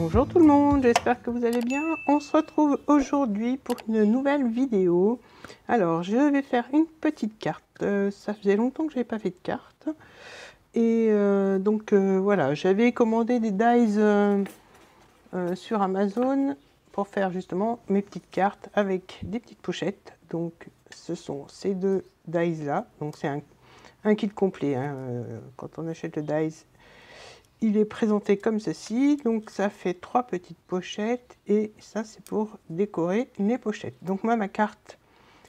Bonjour tout le monde, j'espère que vous allez bien. On se retrouve aujourd'hui pour une nouvelle vidéo. Alors, je vais faire une petite carte. Ça faisait longtemps que je n'avais pas fait de carte. Et voilà, j'avais commandé des dies sur Amazon pour faire justement mes petites cartes avec des petites pochettes. Donc, ce sont ces deux dies là. Donc, c'est un kit complet. Quand on achète le dies, il est présenté comme ceci, donc ça fait 3 petites pochettes et ça c'est pour décorer les pochettes. Donc moi ma carte,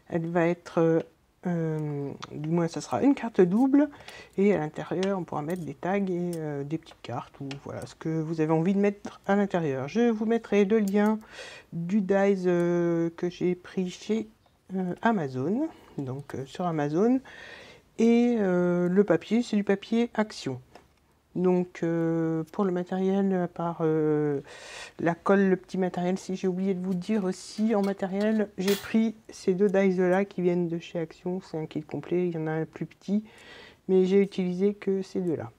elle va être, du moins ça sera une carte double et à l'intérieur on pourra mettre des tags et des petites cartes ou voilà ce que vous avez envie de mettre à l'intérieur. Je vous mettrai le lien du dies que j'ai pris chez Amazon, donc sur Amazon, et le papier c'est du papier Action. Donc pour le matériel, à part la colle, le petit matériel, si j'ai oublié de vous dire aussi, en matériel, j'ai pris ces deux dies là qui viennent de chez Action. C'est un kit complet, il y en a un plus petit, mais j'ai utilisé que ces deux là.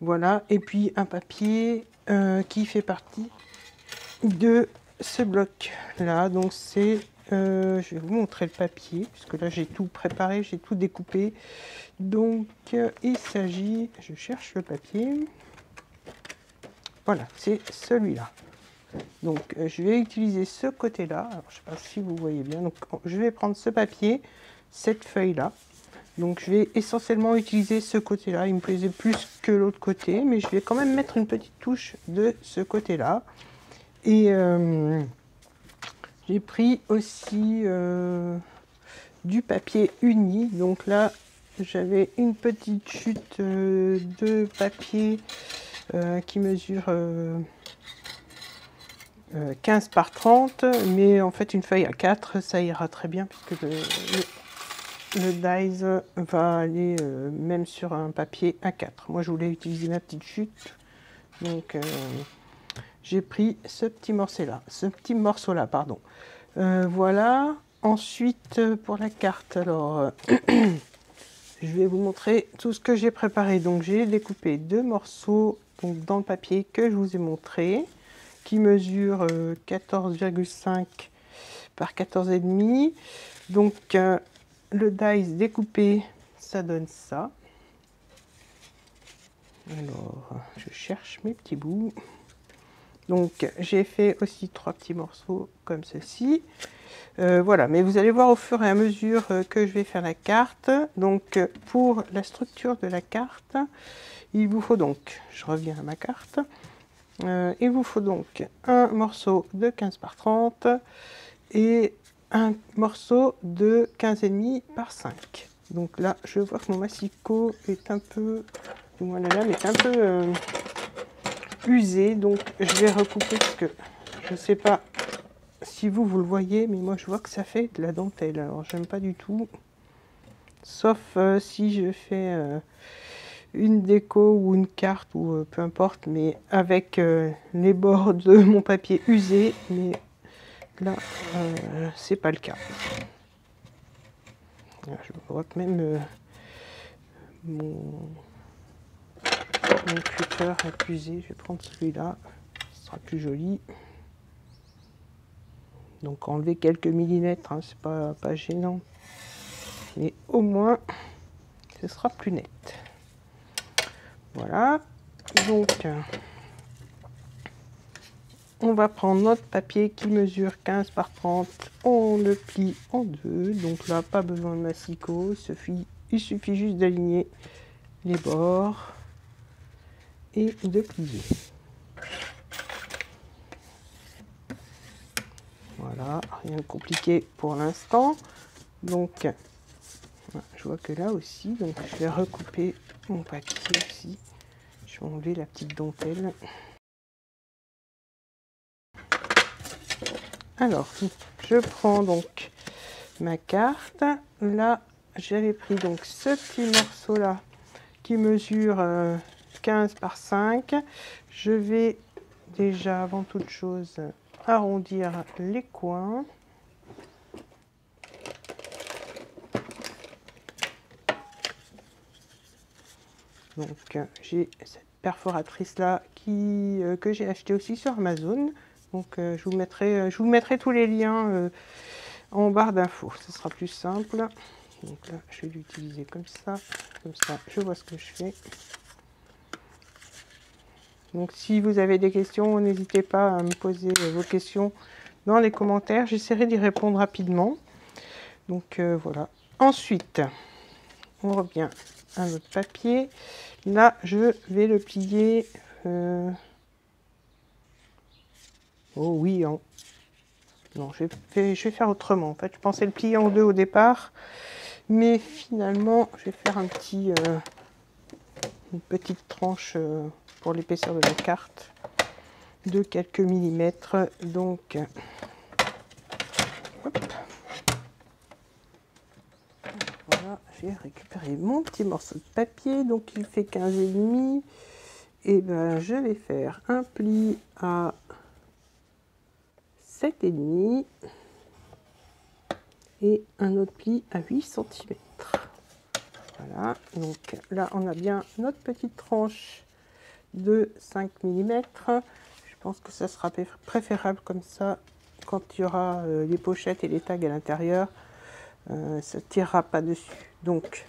Voilà, et puis un papier qui fait partie de ce bloc là. Donc c'est, je vais vous montrer le papier, puisque là j'ai tout préparé, j'ai tout découpé. Donc il s'agit, je cherche le papier, voilà, c'est celui-là. Donc je vais utiliser ce côté-là, alors je ne sais pas si vous voyez bien, donc je vais prendre ce papier, cette feuille-là, donc je vais essentiellement utiliser ce côté-là, il me plaisait plus que l'autre côté, mais je vais quand même mettre une petite touche de ce côté-là. Et j'ai pris aussi du papier uni, donc là j'avais une petite chute de papier qui mesure 15 par 30, mais en fait une feuille à 4 ça ira très bien puisque le dies va aller même sur un papier A4. Moi je voulais utiliser ma petite chute, donc j'ai pris ce petit morceau là, pardon. Voilà. Ensuite pour la carte, alors je vais vous montrer tout ce que j'ai préparé. Donc j'ai découpé 2 morceaux donc, dans le papier que je vous ai montré, qui mesure 14,5 par 14,5. Donc le dies découpé, ça donne ça. Alors je cherche mes petits bouts. Donc j'ai fait aussi 3 petits morceaux comme ceci. Voilà, mais vous allez voir au fur et à mesure que je vais faire la carte. Donc pour la structure de la carte, il vous faut donc, je reviens à ma carte, il vous faut donc un morceau de 15 par 30 et un morceau de 15,5 par 5. Donc là, je vois que mon massicot est un peu, du moins la lame est un peu usée, donc je vais recouper parce que je ne sais pas si vous le voyez, mais moi je vois que ça fait de la dentelle, alors j'aime pas du tout, sauf si je fais une déco ou une carte ou peu importe, mais avec les bords de mon papier usé, mais là c'est pas le cas. Je vois que même mon cutter est usé. Je vais prendre celui-là, ce sera plus joli. Donc enlever quelques millimètres, hein, c'est pas gênant, mais au moins ce sera plus net. Voilà, donc on va prendre notre papier qui mesure 15 par 30, on le plie en deux. Donc là, pas besoin de massicot, il suffit juste d'aligner les bords et de plier. Voilà, rien de compliqué pour l'instant. Donc je vois que là aussi, donc je vais recouper mon papier aussi. Je vais enlever la petite dentelle. Alors, je prends donc ma carte. Là, j'avais pris donc ce petit morceau là qui mesure 15 par 5. Je vais déjà avant toute chose arrondir les coins. Donc j'ai cette perforatrice là que j'ai acheté aussi sur Amazon. Donc je vous mettrai tous les liens en barre d'infos, ce sera plus simple. Donc là je vais l'utiliser comme ça je vois ce que je fais. Donc si vous avez des questions, n'hésitez pas à me poser vos questions dans les commentaires, j'essaierai d'y répondre rapidement. Donc voilà. Ensuite, on revient à notre papier. Là, je vais le plier. Oh oui, hein. Non, je vais faire autrement. En fait, je pensais le plier en deux au départ, mais finalement, je vais faire une petite tranche pour l'épaisseur de la carte de quelques millimètres. Donc, hop. Voilà, j'ai récupéré mon petit morceau de papier, donc il fait 15,5. Et ben, je vais faire un pli à 7,5 et un autre pli à 8 cm. Voilà, donc là on a bien notre petite tranche de 5 mm. Je pense que ça sera préférable comme ça quand il y aura les pochettes et les tags à l'intérieur. Ça ne tirera pas dessus. Donc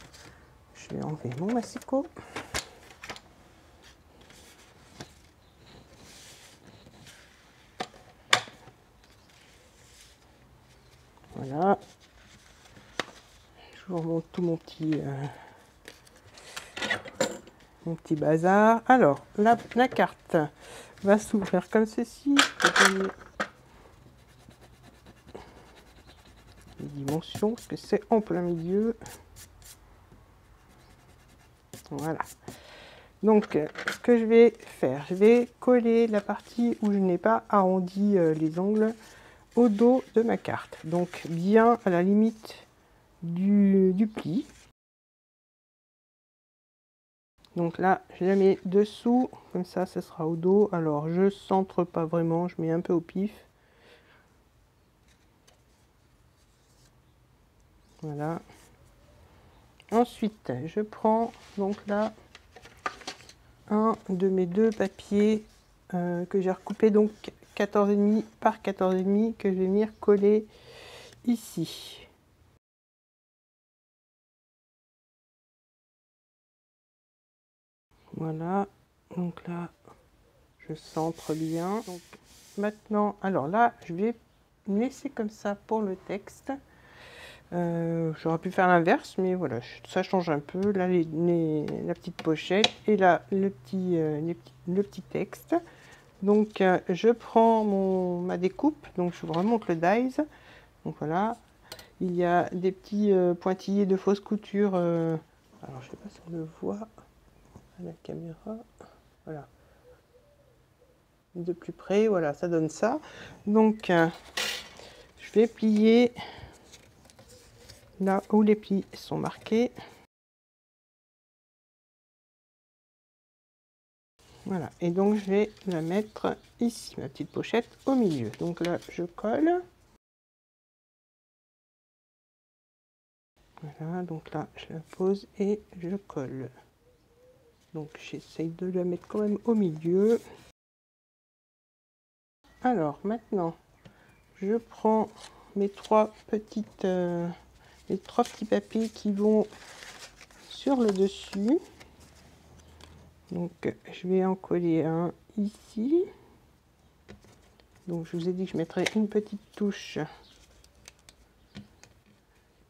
je vais enlever mon massicot. Voilà. Je vous remonte tout mon petit bazar. Alors, la carte va s'ouvrir comme ceci. Les dimensions, parce que c'est en plein milieu. Voilà. Donc, ce que je vais faire, je vais coller la partie où je n'ai pas arrondi les angles au dos de ma carte. Donc, bien à la limite du pli. Donc là, je la mets dessous, comme ça, ce sera au dos. Alors, je centre pas vraiment, je mets un peu au pif. Voilà. Ensuite, je prends donc là un de mes deux papiers que j'ai recoupé, donc 14,5 par 14,5, que je vais venir coller ici. Voilà, donc là, je centre bien. Donc maintenant, alors là, je vais laisser comme ça pour le texte. J'aurais pu faire l'inverse, mais voilà, ça change un peu. Là, la petite pochette et là, le petit texte. Donc, je prends ma découpe. Donc, je vous remonte le dies. Donc, voilà. Il y a des petits pointillés de fausse couture. Alors, je ne sais pas si on le voit à la caméra. Voilà. De plus près, voilà, ça donne ça. Donc, je vais plier là où les plis sont marqués. Voilà, et donc je vais la mettre ici, ma petite pochette, au milieu. Donc là, je colle. Voilà, donc là, je la pose et je colle. Donc j'essaye de la mettre quand même au milieu. Alors maintenant, je prends mes trois petits papiers qui vont sur le dessus. Donc je vais en coller un ici. Donc je vous ai dit que je mettrais une petite touche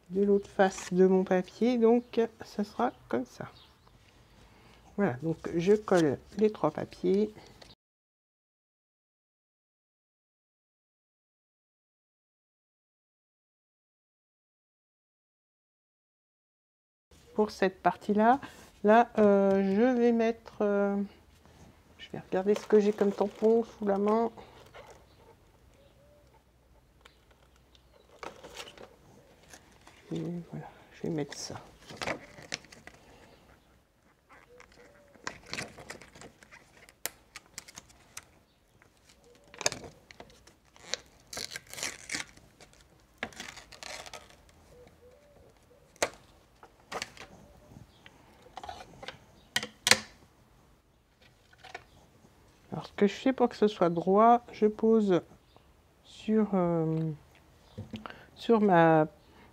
de l'autre face de mon papier, donc ça sera comme ça. Voilà, donc je colle les trois papiers. Pour cette partie-là, je vais mettre... je vais regarder ce que j'ai comme tampon sous la main. Et voilà, je vais mettre ça. que je fais pour que ce soit droit, je pose sur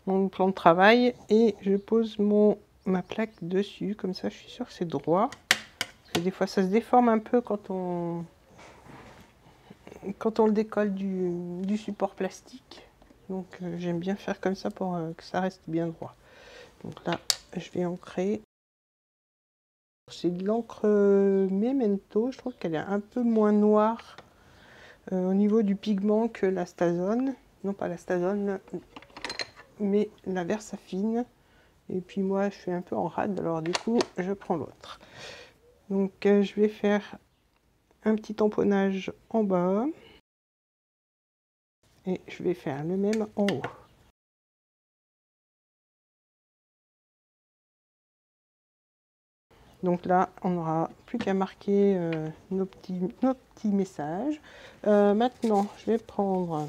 mon plan de travail et je pose ma plaque dessus, comme ça je suis sûre que c'est droit. Parce que des fois ça se déforme un peu quand on le décolle du support plastique. Donc j'aime bien faire comme ça pour que ça reste bien droit. Donc là je vais ancrer. C'est de l'encre Memento, je trouve qu'elle est un peu moins noire au niveau du pigment que la Stazone. Non pas la Stazone, mais la Versafine. Et puis moi je suis un peu en rade, alors du coup je prends l'autre. Donc je vais faire un petit tamponnage en bas. Et je vais faire le même en haut. Donc là, on n'aura plus qu'à marquer nos petits messages. Maintenant, je vais prendre...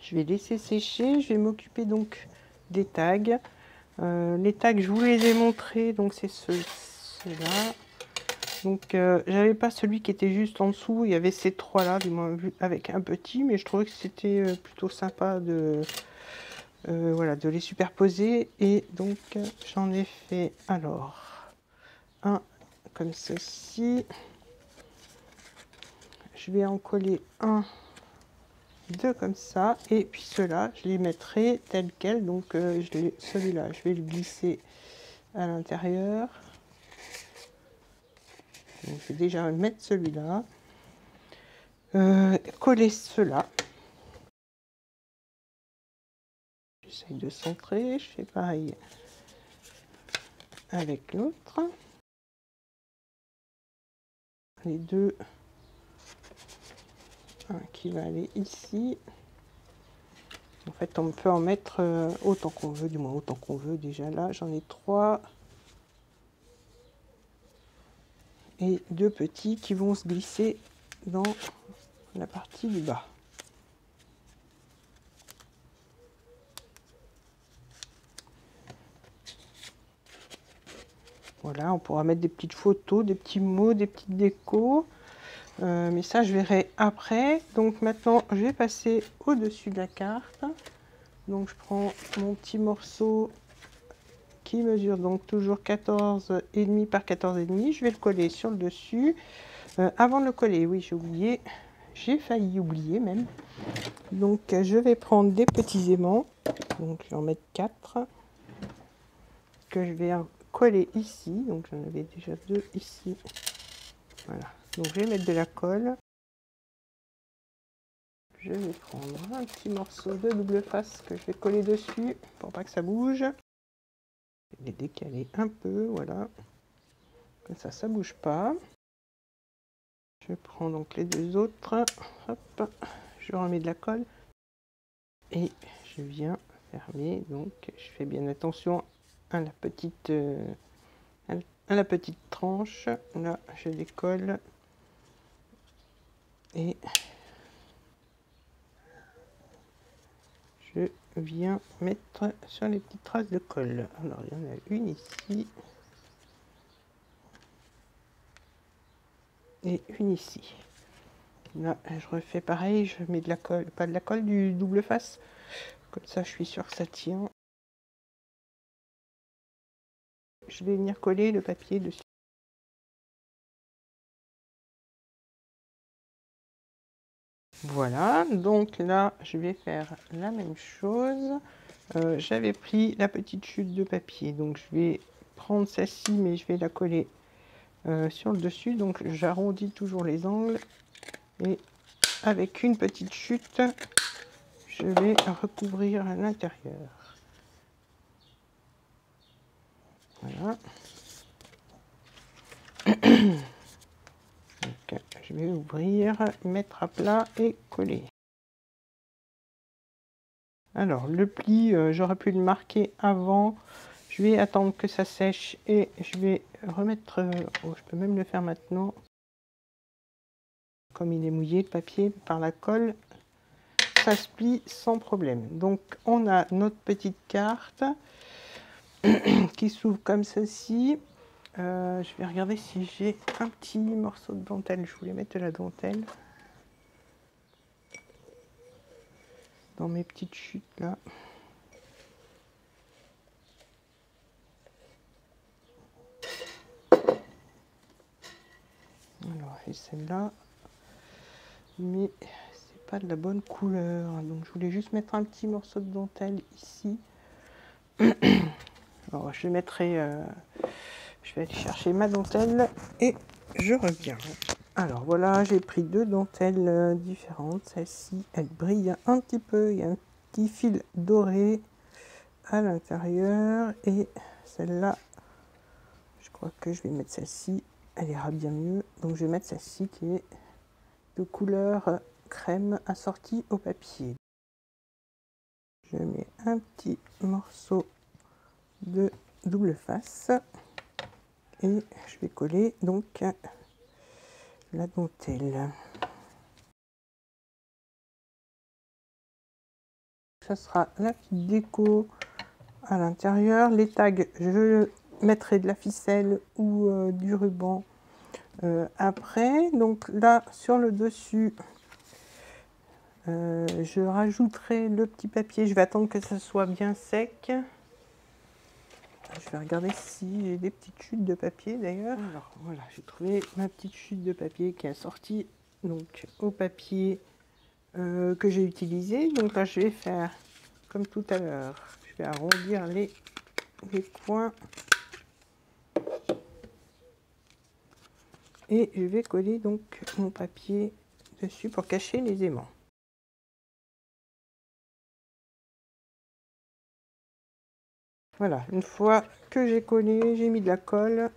Je vais laisser sécher. Je vais m'occuper donc des tags. Les tags, je vous les ai montrés. Donc c'est ceux-là. Donc j'avais pas celui qui était juste en dessous. Il y avait ces trois-là, du moins avec un petit. Mais je trouvais que c'était plutôt sympa de... voilà, de les superposer. Et donc j'en ai fait alors un comme ceci. Je vais en coller un, deux comme ça, et puis ceux-là je les mettrai tel quel. Donc celui-là je vais le glisser à l'intérieur. Je vais déjà mettre celui-là, coller ceux-là. J'essaye de centrer, je fais pareil avec l'autre. Les deux, un qui va aller ici. En fait, on peut en mettre autant qu'on veut, du moins autant qu'on veut. Déjà là, j'en ai 3. Et 2 petits qui vont se glisser dans la partie du bas. Voilà, on pourra mettre des petites photos, des petits mots, des petites décos. Mais ça, je verrai après. Donc maintenant, je vais passer au-dessus de la carte. Donc je prends mon petit morceau qui mesure donc toujours 14,5 par 14,5. Je vais le coller sur le dessus. Avant de le coller, oui, j'ai oublié. J'ai failli oublier même. Donc je vais prendre des petits aimants. Donc je vais en mettre 4. Que je vais coller ici. Donc j'en avais déjà 2 ici. Voilà. Donc je vais mettre de la colle. Je vais prendre un petit morceau de double face que je vais coller dessus pour pas que ça bouge. Je vais les décaler un peu, voilà. Comme ça, ça bouge pas. Je prends donc les deux autres. Hop, je remets de la colle. Et je viens fermer. Donc je fais bien attention à la petite tranche. Là, je décolle. Et je viens mettre sur les petites traces de colle. Alors, il y en a une ici. Et une ici. Là, je refais pareil. Je mets de la colle, pas de la colle, du double face. Comme ça, je suis sûre que ça tient. Je vais venir coller le papier dessus. Voilà, donc là, je vais faire la même chose. J'avais pris la petite chute de papier, donc je vais prendre celle-ci, mais je vais la coller sur le dessus. Donc j'arrondis toujours les angles et avec une petite chute, je vais recouvrir à l'intérieur. Voilà. Donc, je vais ouvrir, mettre à plat et coller. Alors le pli, j'aurais pu le marquer avant. Je vais attendre que ça sèche et je vais remettre... oh, je peux même le faire maintenant. Comme il est mouillé le papier par la colle, ça se plie sans problème. Donc on a notre petite carte qui s'ouvre comme ceci. Je vais regarder si j'ai un petit morceau de dentelle. Je voulais mettre de la dentelle dans mes petites chutes là. Alors, et celle-là, mais c'est pas de la bonne couleur, donc je voulais juste mettre un petit morceau de dentelle ici. Alors je mettrai, je vais aller chercher ma dentelle et je reviens. Alors voilà, j'ai pris deux dentelles différentes. Celle-ci, elle brille un petit peu, il y a un petit fil doré à l'intérieur, et celle-là, je crois que je vais mettre celle-ci, elle ira bien mieux. Donc je vais mettre celle-ci qui est de couleur crème assortie au papier. Je mets un petit morceau de double face et je vais coller donc la dentelle. Ça sera la petite déco à l'intérieur. Les tags, je mettrai de la ficelle ou du ruban après. Donc là, sur le dessus, je rajouterai le petit papier. Je vais attendre que ça soit bien sec. Je vais regarder si j'ai des petites chutes de papier d'ailleurs. Alors voilà, j'ai trouvé ma petite chute de papier qui est assortie donc au papier que j'ai utilisé. Donc là, je vais faire comme tout à l'heure. Je vais arrondir les coins et je vais coller donc mon papier dessus pour cacher les aimants. Voilà, une fois que j'ai collé, j'ai mis de la colle,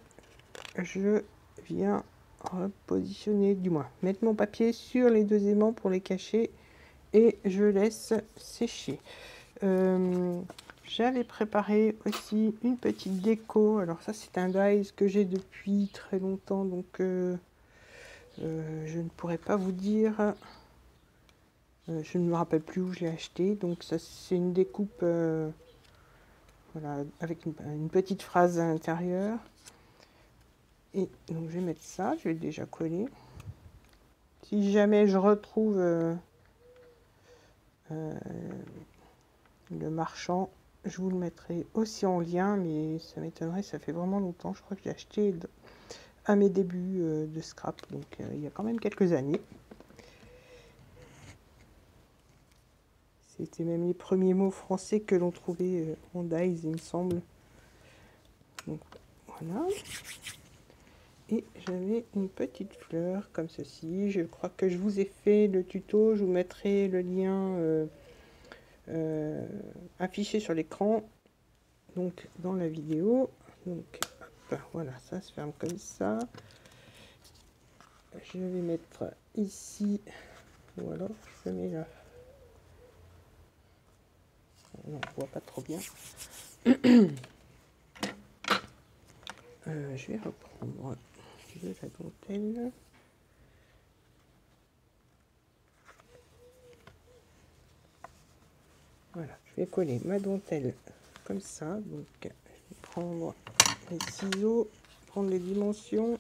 je viens repositionner, du moins mettre mon papier sur les deux aimants pour les cacher et je laisse sécher. J'avais préparé aussi une petite déco. Alors ça, c'est un dies que j'ai depuis très longtemps, donc je ne pourrais pas vous dire. Je ne me rappelle plus où je l'ai acheté. Donc ça, c'est une découpe voilà, avec une petite phrase à l'intérieur. Et donc je vais mettre ça, je vais déjà coller. Si jamais je retrouve le marchand, je vous le mettrai aussi en lien, mais ça m'étonnerait, ça fait vraiment longtemps. Je crois que j'ai acheté à mes débuts de scrap, donc il y a quand même quelques années. C'était même les premiers mots français que l'on trouvait en dies, il me semble. Donc voilà. Et j'avais une petite fleur comme ceci. Je crois que je vous ai fait le tuto. Je vous mettrai le lien affiché sur l'écran, donc dans la vidéo. Donc hop, voilà, ça se ferme comme ça. Je vais mettre ici, ou alors je mets là. Non, on voit pas trop bien. Je vais reprendre de la dentelle. Voilà, je vais coller ma dentelle comme ça. Donc, je vais prendre les ciseaux, prendre les dimensions.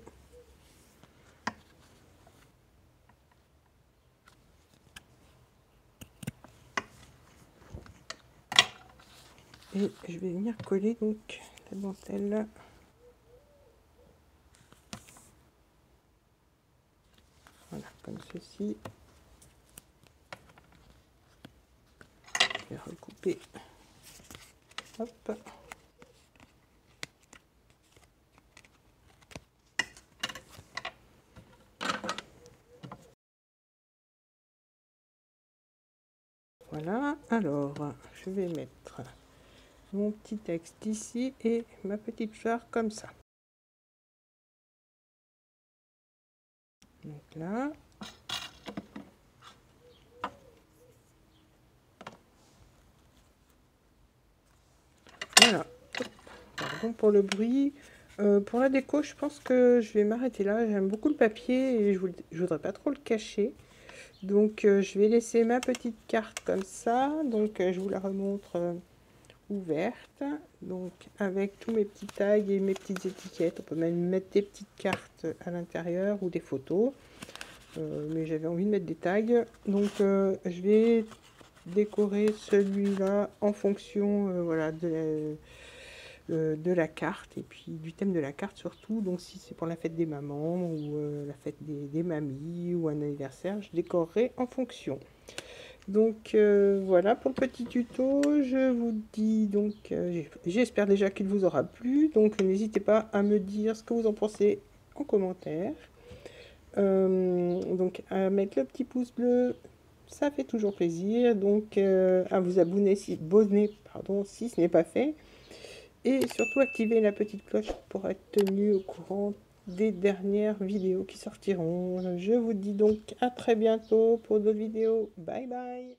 Et je vais venir coller donc la dentelle. Voilà, comme ceci. Je vais recouper. Hop. Voilà, alors je vais mettre mon petit texte ici et ma petite fleur comme ça. Donc là. Voilà. Pardon pour le bruit. Pour la déco, je pense que je vais m'arrêter là. J'aime beaucoup le papier et je voudrais pas trop le cacher. Donc je vais laisser ma petite carte comme ça. Donc je vous la remontre ouverte, donc avec tous mes petits tags et mes petites étiquettes. On peut même mettre des petites cartes à l'intérieur ou des photos, mais j'avais envie de mettre des tags, donc je vais décorer celui-là en fonction voilà, de la carte et puis du thème de la carte surtout. Donc si c'est pour la fête des mamans ou la fête des mamies ou un anniversaire, je décorerai en fonction. Donc voilà pour le petit tuto. Je vous dis donc, j'espère déjà qu'il vous aura plu. Donc n'hésitez pas à me dire ce que vous en pensez en commentaire. Donc à mettre le petit pouce bleu, ça fait toujours plaisir. Donc à vous abonner si ce n'est pas fait. Et surtout activer la petite cloche pour être tenu au courant des dernières vidéos qui sortiront. Je vous dis donc à très bientôt pour d'autres vidéos. Bye bye.